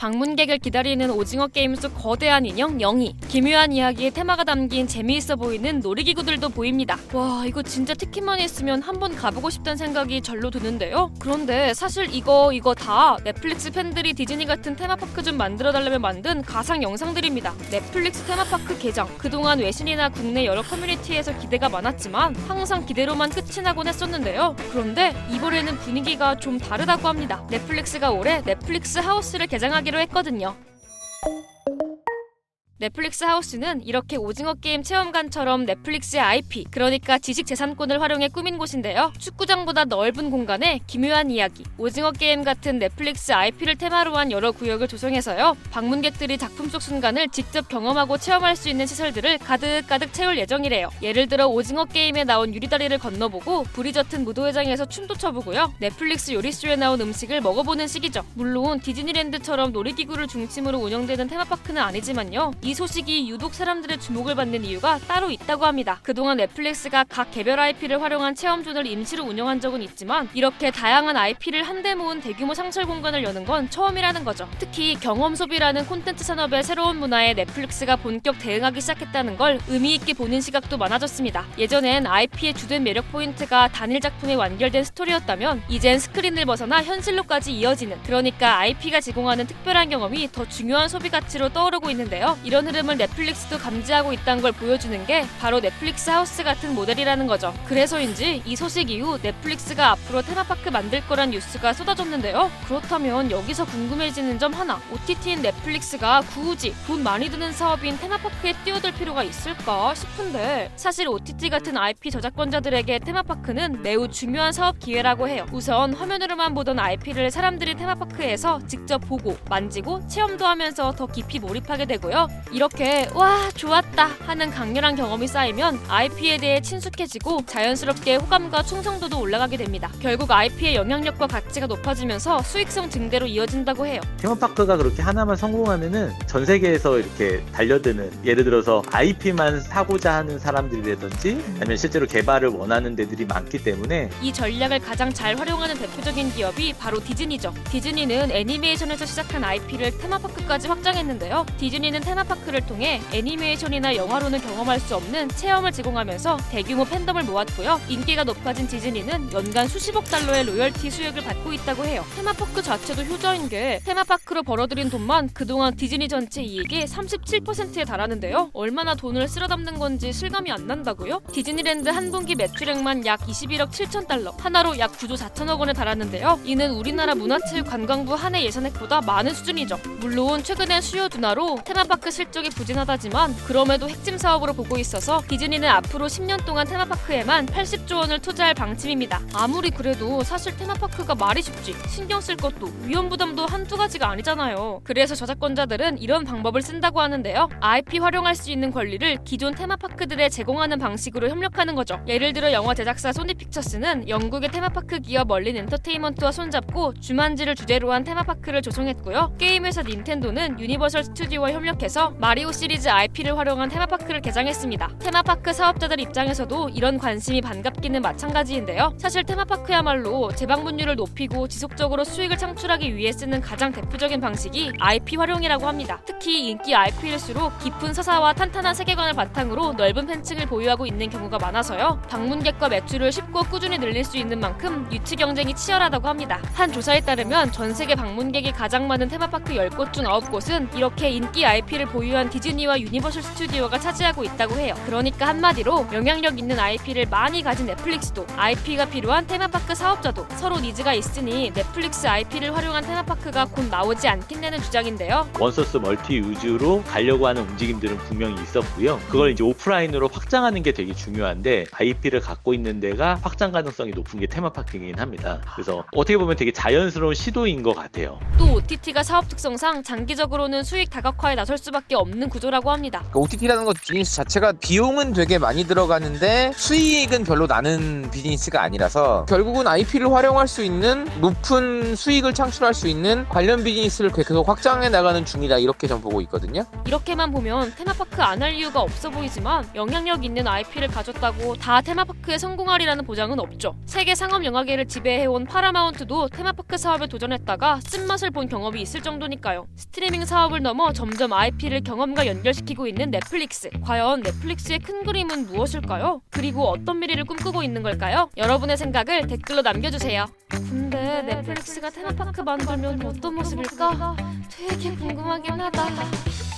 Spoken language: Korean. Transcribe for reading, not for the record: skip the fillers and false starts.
방문객을 기다리는 오징어 게임 속 거대한 인형 영희, 기묘한 이야기의 테마가 담긴 재미있어 보이는 놀이기구들도 보입니다. 와, 이거 진짜 티켓만 있으면 한번 가보고 싶다는 생각이 절로 드는데요. 그런데 사실 이거 다 넷플릭스 팬들이 디즈니 같은 테마파크 좀 만들어달라면 만든 가상 영상들입니다. 넷플릭스 테마파크 개장, 그동안 외신이나 국내 여러 커뮤니티에서 기대가 많았지만 항상 기대로만 끝이 나곤 했었는데요. 그런데 이번에는 분위기가 좀 다르다고 합니다. 넷플릭스가 올해 넷플릭스 하우스를 개장하기로 했거든요. 넷플릭스 하우스는 이렇게 오징어 게임 체험관처럼 넷플릭스의 IP, 그러니까 지식재산권을 활용해 꾸민 곳인데요. 축구장보다 넓은 공간에 기묘한 이야기, 오징어 게임 같은 넷플릭스 IP를 테마로 한 여러 구역을 조성해서요. 방문객들이 작품 속 순간을 직접 경험하고 체험할 수 있는 시설들을 가득가득 채울 예정이래요. 예를 들어 오징어 게임에 나온 유리다리를 건너보고 불이 젖은 무도회장에서 춤도 춰보고요. 넷플릭스 요리쇼에 나온 음식을 먹어보는 시기죠. 물론 디즈니랜드처럼 놀이기구를 중심으로 운영되는 테마파크는 아니지만요. 이 소식이 유독 사람들의 주목을 받는 이유가 따로 있다고 합니다. 그동안 넷플릭스가 각 개별 IP를 활용한 체험존을 임시로 운영한 적은 있지만 이렇게 다양한 IP를 한데 모은 대규모 상설 공간을 여는 건 처음이라는 거죠. 특히 경험 소비라는 콘텐츠 산업의 새로운 문화에 넷플릭스가 본격 대응하기 시작했다는 걸 의미 있게 보는 시각도 많아졌습니다. 예전엔 IP의 주된 매력 포인트가 단일 작품에 완결된 스토리였다면 이젠 스크린을 벗어나 현실로까지 이어지는, 그러니까 IP가 제공하는 특별한 경험이 더 중요한 소비 가치로 떠오르고 있는데요. 이런 흐름을 넷플릭스도 감지하고 있다는 걸 보여주는 게 바로 넷플릭스 하우스 같은 모델이라는 거죠. 그래서인지 이 소식 이후 넷플릭스가 앞으로 테마파크 만들 거란 뉴스가 쏟아졌는데요. 그렇다면 여기서 궁금해지는 점 하나, OTT인 넷플릭스가 굳이 돈 많이 드는 사업인 테마파크에 뛰어들 필요가 있을까 싶은데, 사실 OTT 같은 IP 저작권자들에게 테마파크는 매우 중요한 사업 기회라고 해요. 우선 화면으로만 보던 IP를 사람들이 테마파크에서 직접 보고 만지고 체험도 하면서 더 깊이 몰입하게 되고요. 이렇게 와 좋았다 하는 강렬한 경험이 쌓이면 IP에 대해 친숙해지고 자연스럽게 호감과 충성도도 올라가게 됩니다. 결국 IP의 영향력과 가치가 높아지면서 수익성 증대로 이어진다고 해요. 테마파크가 그렇게 하나만 성공하면은 전 세계에서 이렇게 달려드는, 예를 들어서 IP만 사고자 하는 사람들이라든지 아니면 실제로 개발을 원하는 데들이 많기 때문에 이 전략을 가장 잘 활용하는 대표적인 기업이 바로 디즈니죠. 디즈니는 애니메이션에서 시작한 IP를 테마파크까지 확장했는데요. 디즈니는 테마파크를 통해 애니메이션이나 영화로는 경험할 수 없는 체험을 제공하면서 대규모 팬덤을 모았고요. 인기가 높아진 디즈니는 연간 수십억 달러의 로열티 수익을 받고 있다고 해요. 테마파크 자체도 효자인 게 테마파크로 벌어들인 돈만 그동안 디즈니 전체 이익의 37%에 달하는데요. 얼마나 돈을 쓸어 담는 건지 실감이 안 난다고요? 디즈니랜드 한 분기 매출액만 약 21억 7천 달러, 하나로 약 9조 4천억 원에 달하는데요. 이는 우리나라 문화체육관광부 한 해 예산액보다 많은 수준이죠. 물론 최근에 수요 둔화로 테마파크 실적이 부진하다지만 그럼에도 핵심 사업으로 보고 있어서 디즈니는 앞으로 10년 동안 테마파크에만 80조 원을 투자할 방침입니다. 아무리 그래도 사실 테마파크가 말이 쉽지 신경 쓸 것도 위험 부담도 한두 가지가 아니잖아요. 그래서 저작권자들은 이런 방법을 쓴다고 하는데요. IP 활용할 수 있는 권리를 기존 테마파크들에 제공하는 방식으로 협력하는 거죠. 예를 들어 영화 제작사 소니픽처스는 영국의 테마파크 기업 멀린 엔터테인먼트와 손잡고 주만지를 주제로 한 테마파크를 조성했고요. 게임 회사 닌텐도는 유니버설 스튜디오와 협력해서 마리오 시리즈 IP를 활용한 테마파크를 개장했습니다. 테마파크 사업자들 입장에서도 이런 관심이 반갑기는 마찬가지인데요. 사실 테마파크야말로 재방문율을 높이고 지속적으로 수익을 창출하기 위해 쓰는 가장 대표적인 방식이 IP 활용이라고 합니다. 특히 인기 IP일수록 깊은 서사와 탄탄한 세계관을 바탕으로 넓은 팬층을 보유하고 있는 경우가 많아서요. 방문객과 매출을 쉽고 꾸준히 늘릴 수 있는 만큼 유치 경쟁이 치열하다고 합니다. 한 조사에 따르면 전 세계 방문객이 가장 많은 테마파크 10곳 중 9곳은 이렇게 인기 IP를 보유한 디즈니와 유니버설 스튜디오가 차지하고 있다고 해요. 그러니까 한마디로 영향력 있는 IP를 많이 가진 넷플릭스도 IP가 필요한 테마파크 사업자도 서로 니즈가 있으니 넷플릭스 IP를 활용한 테마파크가 곧 나오지 않겠냐는 주장인데요. 원소스 멀티 위주로 가려고 하는 움직임들은 분명히 있었고요. 그걸 이제 오프라인으로 확장하는 게 되게 중요한데 IP를 갖고 있는 데가 확장 가능성이 높은 게 테마파크이긴 합니다. 그래서 어떻게 보면 되게 자연스러운 시도인 것 같아요. 또 OTT가 사업 특성상 장기적으로는 수익 다각화에 나설 수밖에 수밖에 없는 구조라고 합니다. 그러니까 OTT라는 것 비즈니스 자체가 비용은 되게 많이 들어가는데 수익은 별로 나는 비즈니스가 아니라서 결국은 IP를 활용할 수 있는 높은 수익을 창출할 수 있는 관련 비즈니스를 계속 확장해 나가는 중이다, 이렇게 전 보고 있거든요. 이렇게만 보면 테마파크 안 할 이유가 없어 보이지만 영향력 있는 IP를 가졌다고 다 테마파크에 성공하리라는 보장은 없죠. 세계 상업 영화계를 지배해온 파라마운트도 테마파크 사업에 도전했다가 쓴맛을 본 경험이 있을 정도니까요. 스트리밍 사업을 넘어 점점 IP를 경험과 연결시키고 있는 넷플릭스. 과연 넷플릭스의 큰 그림은 무엇일까요? 그리고 어떤 미래를 꿈꾸고 있는 걸까요? 여러분의 생각을 댓글로 남겨주세요. 근데 넷플릭스가 테마파크 만들면 어떤 모습일까? 되게 궁금하긴 하다.